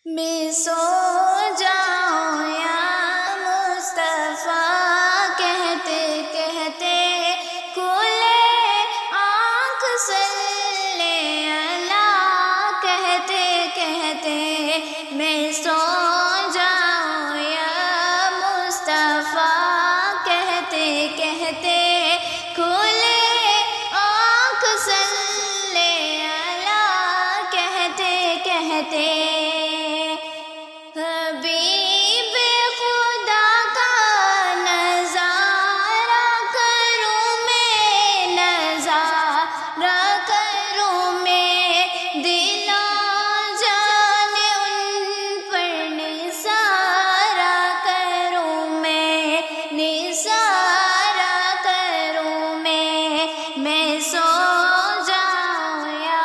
میں سو جاؤں یا مصطفیٰ کہتے کہتے کھلے آنکھ صلی اللہ کہتے کہتے میں سو جاؤں یا مصطفیٰ کہتے کہتے کھلے آنکھ صلی اللہ کہتے کہتے حبیب خدا کا نظارہ کروں میں نظارہ کروں میں دل و جان ان پر نثارہ کروں میں نثارہ کروں میں سو جاؤں یا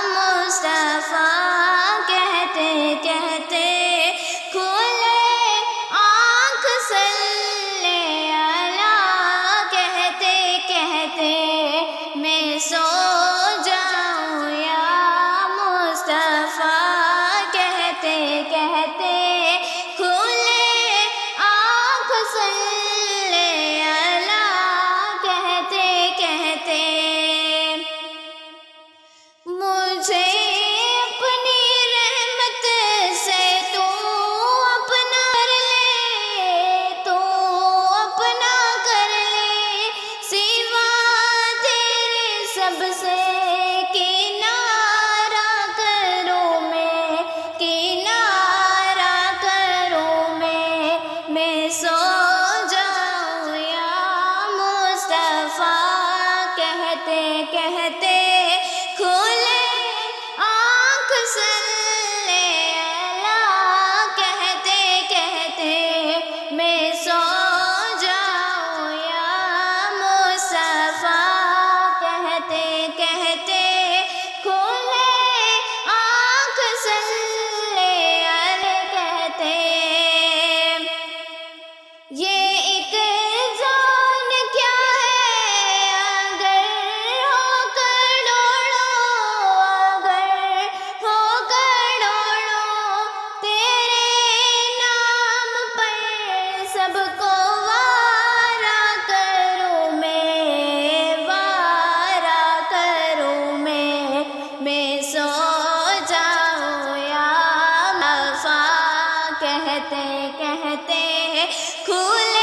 مصطفیٰ کہتے کہتے میں سو جاؤں یا مصطفیٰ کہتے کہتے کھلے آنکھ صلی اللہ کہتے کہتے مجھے اپنی رحمت سے تو اپنا کر لے تو اپنا کر لے سوا سب سے کنارہ کروں میں سو جاؤں یا مصطفیٰ کہتے کہتے کھلے آنکھ صلی اللہ کہتے کہتے میں سو جاؤں یا مصطفیٰ کہتے کہتے کھلے آنکھ صلی اللہ کہتے یہ ایک جان کیا ہے اگر ہو کروڑوں تیرے نام پر سب کو وارا کروں میں سو جاؤں یا مصطفیٰ کہتے کہتے کھل